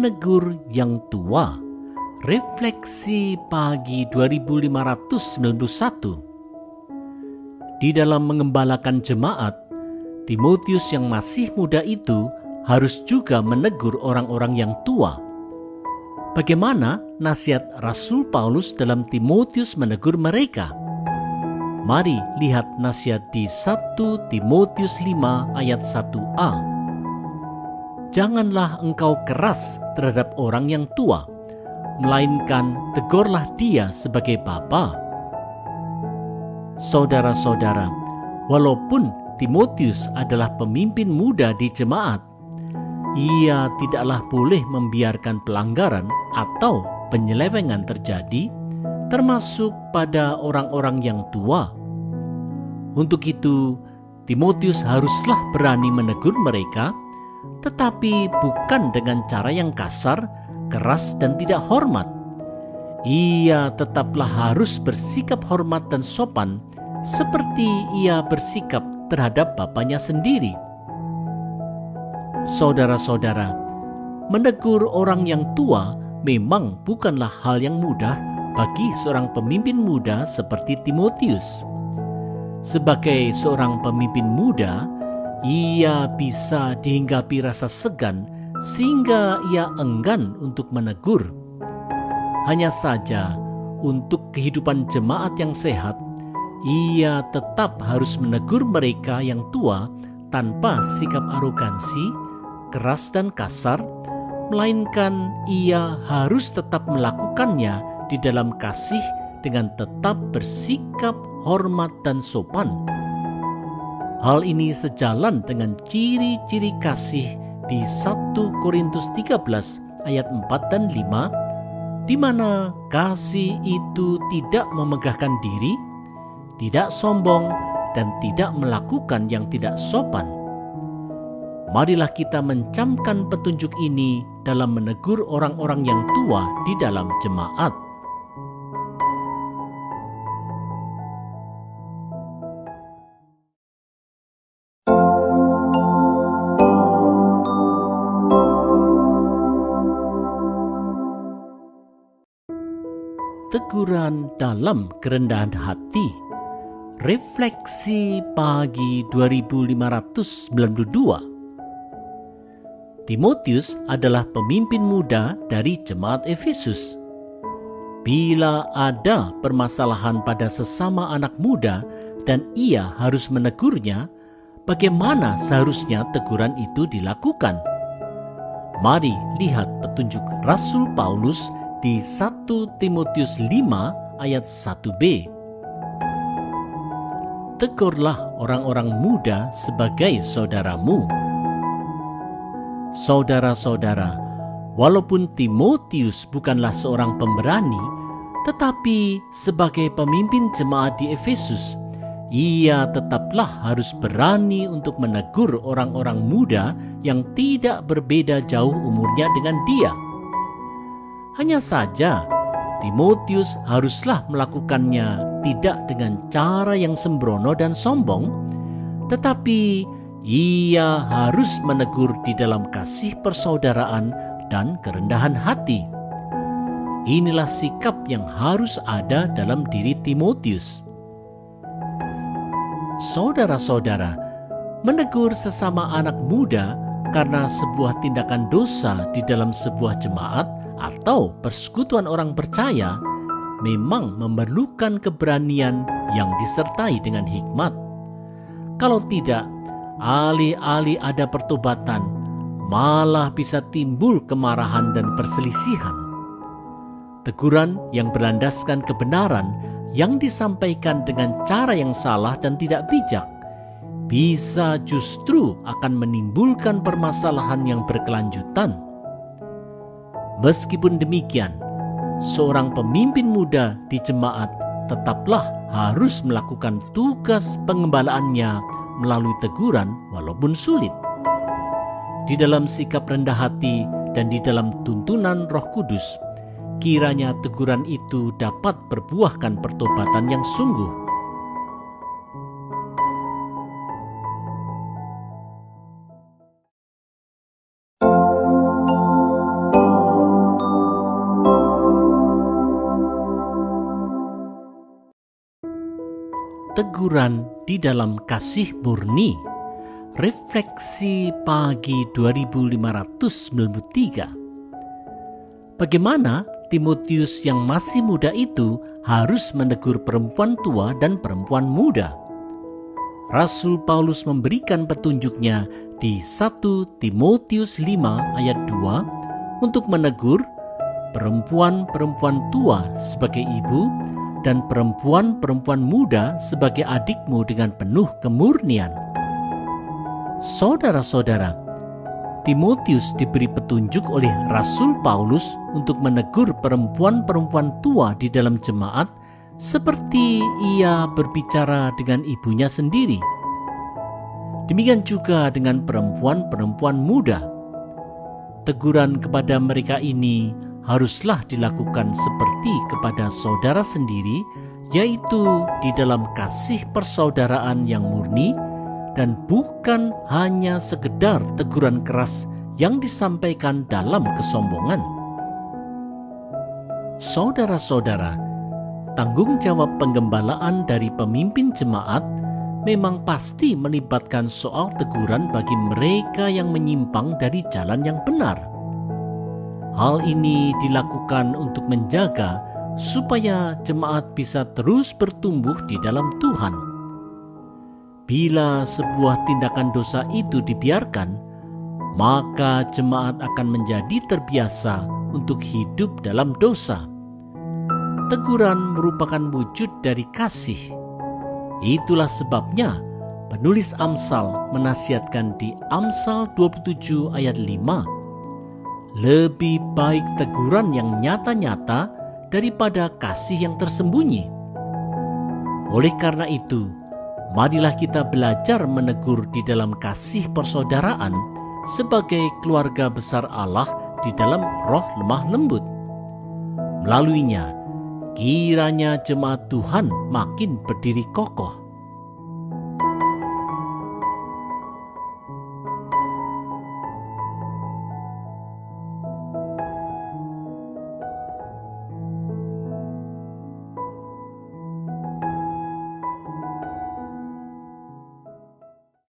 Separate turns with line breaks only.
Menegur yang tua. Refleksi pagi 2591. Di dalam mengembalakan jemaat, Timotius yang masih muda itu harus juga menegur orang-orang yang tua. Bagaimana nasihat Rasul Paulus dalam Timotius menegur mereka? Mari lihat nasihat di 1 Timotius 5 ayat 1a. Janganlah engkau keras terhadap orang yang tua, melainkan tegurlah dia sebagai bapa. Saudara-saudara, walaupun Timotius adalah pemimpin muda di jemaat, ia tidaklah boleh membiarkan pelanggaran atau penyelewengan terjadi, termasuk pada orang-orang yang tua. Untuk itu, Timotius haruslah berani menegur mereka, tetapi bukan dengan cara yang kasar, keras, dan tidak hormat. Ia tetaplah harus bersikap hormat dan sopan, seperti ia bersikap terhadap bapaknya sendiri. Saudara-saudara, menegur orang yang tua memang bukanlah hal yang mudah bagi seorang pemimpin muda seperti Timotius. Sebagai seorang pemimpin muda, ia bisa dihinggapi rasa segan sehingga ia enggan untuk menegur. Hanya saja, untuk kehidupan jemaat yang sehat, ia tetap harus menegur mereka yang tua tanpa sikap arogansi, keras dan kasar, melainkan ia harus tetap melakukannya di dalam kasih dengan tetap bersikap hormat dan sopan. Hal ini sejalan dengan ciri-ciri kasih di 1 Korintus 13 ayat 4 dan 5, di mana kasih itu tidak memegahkan diri, tidak sombong, dan tidak melakukan yang tidak sopan. Marilah kita mencamkan petunjuk ini dalam menegur orang-orang yang tua di dalam jemaat. Teguran dalam kerendahan hati. Refleksi pagi 2592. Timotius adalah pemimpin muda dari jemaat Efesus. Bila ada permasalahan pada sesama anak muda dan ia harus menegurnya, bagaimana seharusnya teguran itu dilakukan? Mari lihat petunjuk Rasul Paulus di 1 Timotius 5 ayat 1b. Tegurlah orang-orang muda sebagai saudaramu. Saudara-saudara, walaupun Timotius bukanlah seorang pemberani, tetapi sebagai pemimpin jemaat di Efesus, ia tetaplah harus berani untuk menegur orang-orang muda yang tidak berbeda jauh umurnya dengan dia. Hanya saja, Timotius haruslah melakukannya tidak dengan cara yang sembrono dan sombong, tetapi ia harus menegur di dalam kasih persaudaraan dan kerendahan hati. Inilah sikap yang harus ada dalam diri Timotius. Saudara-saudara, menegur sesama anak muda karena sebuah tindakan dosa di dalam sebuah jemaat atau persekutuan orang percaya memang memerlukan keberanian yang disertai dengan hikmat. Kalau tidak, alih-alih ada pertobatan, malah bisa timbul kemarahan dan perselisihan. Teguran yang berlandaskan kebenaran yang disampaikan dengan cara yang salah dan tidak bijak bisa justru akan menimbulkan permasalahan yang berkelanjutan. Meskipun demikian, seorang pemimpin muda di jemaat tetaplah harus melakukan tugas pengembalaannya melalui teguran walaupun sulit. Di dalam sikap rendah hati dan di dalam tuntunan Roh Kudus, kiranya teguran itu dapat berbuahkan pertobatan yang sungguh. teguran di dalam kasih murni. Refleksi pagi 2593. Bagaimana Timotius yang masih muda itu harus menegur perempuan tua dan perempuan muda? Rasul Paulus memberikan petunjuknya di 1 Timotius 5 ayat 2 untuk menegur perempuan-perempuan tua sebagai ibu dan perempuan-perempuan muda sebagai adikmu dengan penuh kemurnian. Saudara-saudara, Timotius diberi petunjuk oleh Rasul Paulus untuk menegur perempuan-perempuan tua di dalam jemaat seperti ia berbicara dengan ibunya sendiri. Demikian juga dengan perempuan-perempuan muda. Teguran kepada mereka ini haruslah dilakukan seperti kepada saudara sendiri, yaitu di dalam kasih persaudaraan yang murni, dan bukan hanya sekedar teguran keras yang disampaikan dalam kesombongan. Saudara-saudara, tanggung jawab penggembalaan dari pemimpin jemaat memang pasti melibatkan soal teguran bagi mereka yang menyimpang dari jalan yang benar. Hal ini dilakukan untuk menjaga supaya jemaat bisa terus bertumbuh di dalam Tuhan. Bila sebuah tindakan dosa itu dibiarkan, maka jemaat akan menjadi terbiasa untuk hidup dalam dosa. Teguran merupakan wujud dari kasih. Itulah sebabnya penulis Amsal menasihatkan di Amsal 27 ayat 5, lebih baik teguran yang nyata-nyata daripada kasih yang tersembunyi. Oleh karena itu, marilah kita belajar menegur di dalam kasih persaudaraan sebagai keluarga besar Allah di dalam roh lemah lembut. Melaluinya, kiranya jemaat Tuhan makin berdiri kokoh.